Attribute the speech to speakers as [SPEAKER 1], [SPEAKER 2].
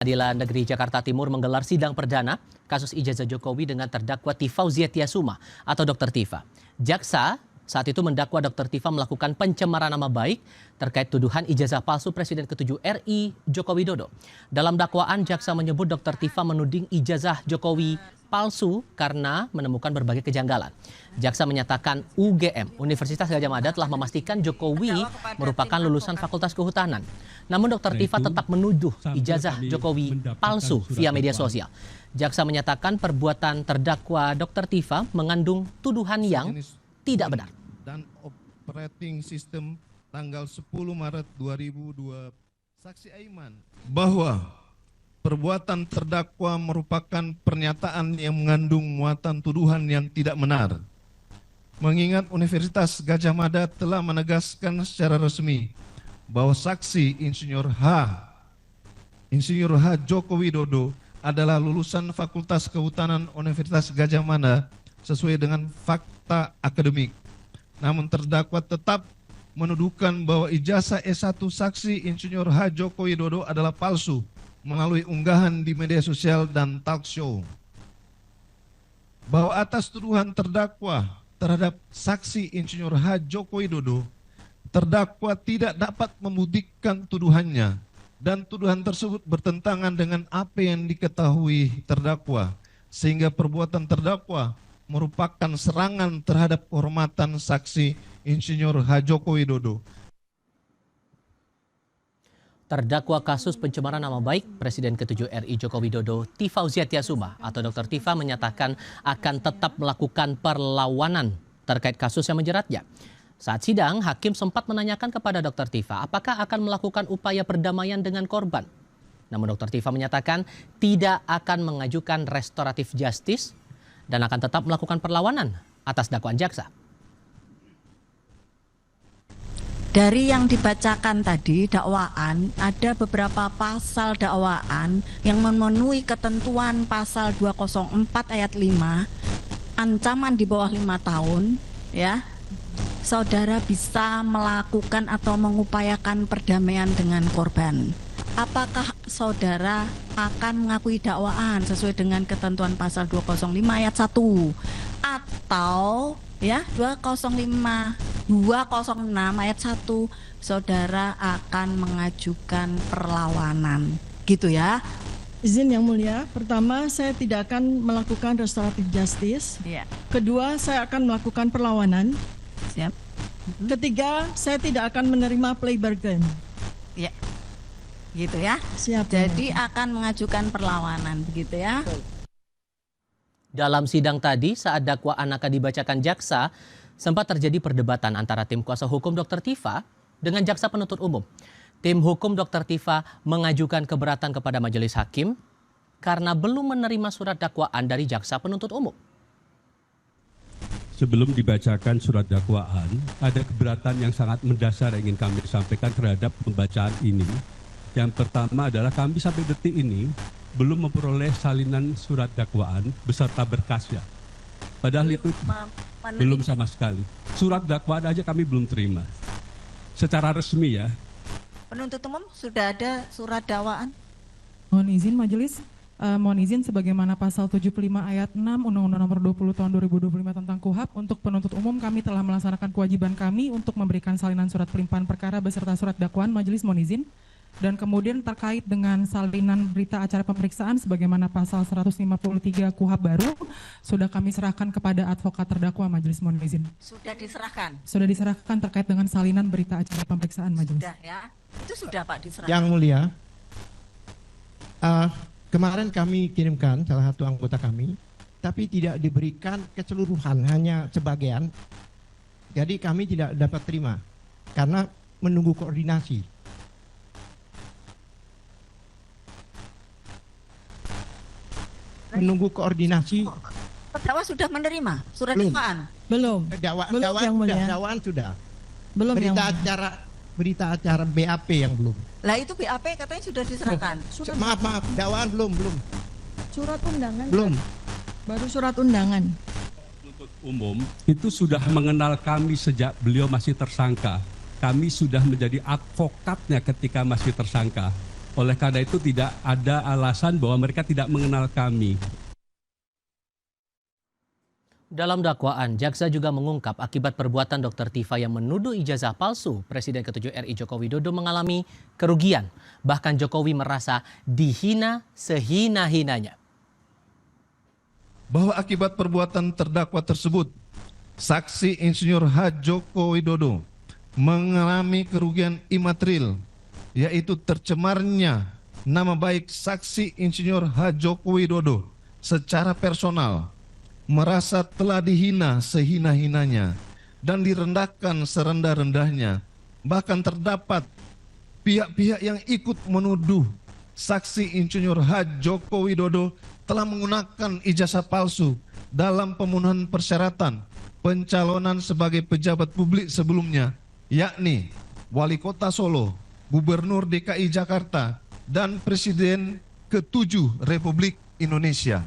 [SPEAKER 1] Pengadilan Negeri Jakarta Timur menggelar sidang perdana kasus ijazah Jokowi dengan terdakwa Tifauziah Tiasuma atau Dr. Tifa. Jaksa saat itu mendakwa Dr. Tifa melakukan pencemaran nama baik terkait tuduhan ijazah palsu Presiden ke-7 RI Joko Widodo. Dalam dakwaan, jaksa menyebut Dr. Tifa menuding ijazah Jokowi palsu karena menemukan berbagai kejanggalan. Jaksa menyatakan UGM, Universitas Gadjah Mada, telah memastikan Jokowi merupakan lulusan Fakultas Kehutanan. Namun Dr. Tifa tetap menuduh ijazah Jokowi palsu via media sosial. Jaksa menyatakan perbuatan terdakwa Dr. Tifa mengandung tuduhan yang tidak benar.
[SPEAKER 2] Dan operating system tanggal 10 Maret 2002, saksi Aiman bahwa perbuatan terdakwa merupakan pernyataan yang mengandung muatan tuduhan yang tidak benar. Mengingat Universitas Gadjah Mada telah menegaskan secara resmi bahwa saksi Insinyur H. Joko Widodo adalah lulusan Fakultas Kehutanan Universitas Gadjah Mada sesuai dengan fakta akademik. Namun terdakwa tetap menuduhkan bahwa ijazah S1 saksi Insinyur H. Joko Widodo adalah palsu melalui unggahan di media sosial dan talk show. Bahwa atas tuduhan terdakwa terhadap saksi Insinyur H. Joko Widodo, terdakwa tidak dapat membuktikan tuduhannya dan tuduhan tersebut bertentangan dengan apa yang diketahui terdakwa, sehingga perbuatan terdakwa merupakan serangan terhadap kehormatan saksi Insinyur H. Joko Widodo.
[SPEAKER 1] Terdakwa kasus pencemaran nama baik Presiden ke-7 RI Joko Widodo, Tifauziah Tiasuma atau Dr. Tifa menyatakan akan tetap melakukan perlawanan terkait kasus yang menjeratnya. Saat sidang, hakim sempat menanyakan kepada Dr. Tifa apakah akan melakukan upaya perdamaian dengan korban. Namun Dr. Tifa menyatakan tidak akan mengajukan restoratif justice dan akan tetap melakukan perlawanan atas dakwaan jaksa.
[SPEAKER 3] Dari yang dibacakan tadi dakwaan, ada beberapa pasal dakwaan yang memenuhi ketentuan pasal 204 ayat 5, ancaman di bawah 5 tahun, ya. Saudara bisa melakukan atau mengupayakan perdamaian dengan korban. Apakah saudara akan mengakui dakwaan sesuai dengan ketentuan pasal 205 ayat 1 atau ya 206 ayat 1 saudara akan mengajukan perlawanan, gitu ya?
[SPEAKER 4] Izin Yang Mulia, pertama saya tidak akan melakukan restoratif justice.
[SPEAKER 3] Ya.
[SPEAKER 4] Kedua, saya akan melakukan perlawanan.
[SPEAKER 3] Siap.
[SPEAKER 4] Ketiga, saya tidak akan menerima plea bargain.
[SPEAKER 3] Ya. Gitu ya?
[SPEAKER 4] Siap.
[SPEAKER 3] Jadi akan mengajukan perlawanan, begitu ya?
[SPEAKER 1] Dalam sidang tadi, saat dakwaan akan dibacakan jaksa, sempat terjadi perdebatan antara tim kuasa hukum Dr. Tifa dengan jaksa penuntut umum. Tim hukum Dr. Tifa mengajukan keberatan kepada majelis hakim karena belum menerima surat dakwaan dari jaksa penuntut umum.
[SPEAKER 5] Sebelum dibacakan surat dakwaan, ada keberatan yang sangat mendasar yang ingin kami sampaikan terhadap pembacaan ini. Yang pertama adalah kami sampai detik ini belum memperoleh salinan surat dakwaan beserta berkasnya. Padahal itu belum sama sekali. Surat dakwaan aja kami belum terima. Secara resmi ya.
[SPEAKER 3] Penuntut umum sudah ada surat dakwaan?
[SPEAKER 6] Mohon izin majelis, mohon izin sebagaimana pasal 75 ayat 6 Undang-Undang Nomor 20 Tahun 2025 tentang KUHP, untuk penuntut umum kami telah melaksanakan kewajiban kami untuk memberikan salinan surat pelimpahan perkara beserta surat dakwaan. Majelis mohon izin. Dan kemudian terkait dengan salinan berita acara pemeriksaan sebagaimana pasal 153 KUHP baru sudah kami serahkan kepada advokat terdakwa. Majelis mohon izin.
[SPEAKER 3] Sudah diserahkan? Sudah
[SPEAKER 6] diserahkan terkait dengan salinan berita acara pemeriksaan majelis.
[SPEAKER 3] Sudah ya? Itu sudah Pak diserahkan?
[SPEAKER 7] Yang Mulia, kemarin kami kirimkan salah satu anggota kami, tapi tidak diberikan keseluruhan, hanya sebagian. Jadi kami tidak dapat terima karena menunggu koordinasi. Menunggu koordinasi.
[SPEAKER 3] Terdakwa sudah menerima surat dakwaan?
[SPEAKER 4] Belum.
[SPEAKER 7] Dakwaan sudah.
[SPEAKER 4] Belum.
[SPEAKER 7] Berita acara BAP yang belum.
[SPEAKER 3] Lah itu BAP katanya sudah diserahkan.
[SPEAKER 7] Maaf, dakwaan belum.
[SPEAKER 4] Surat undangan.
[SPEAKER 7] Belum.
[SPEAKER 4] Baru surat undangan.
[SPEAKER 5] Penuntut umum itu sudah mengenal kami sejak beliau masih tersangka. Kami sudah menjadi advokatnya ketika masih tersangka. Oleh karena itu tidak ada alasan bahwa mereka tidak mengenal kami.
[SPEAKER 1] Dalam dakwaan, jaksa juga mengungkap akibat perbuatan Dr. Tifa yang menuduh ijazah palsu, Presiden ke-7 RI Joko Widodo mengalami kerugian. Bahkan Jokowi merasa dihina sehina-hinanya.
[SPEAKER 2] Bahwa akibat perbuatan terdakwa tersebut, saksi Insinyur H. Joko Widodo mengalami kerugian imaterial, yaitu tercemarnya nama baik saksi Insinyur H. Joko Widodo secara personal, merasa telah dihina sehina-hinanya dan direndahkan serendah-rendahnya. Bahkan terdapat pihak-pihak yang ikut menuduh saksi Insinyur H. Joko Widodo telah menggunakan ijazah palsu dalam pemenuhan persyaratan pencalonan sebagai pejabat publik sebelumnya, yakni Wali Kota Solo, Gubernur DKI Jakarta, dan Presiden ke-7 Republik Indonesia.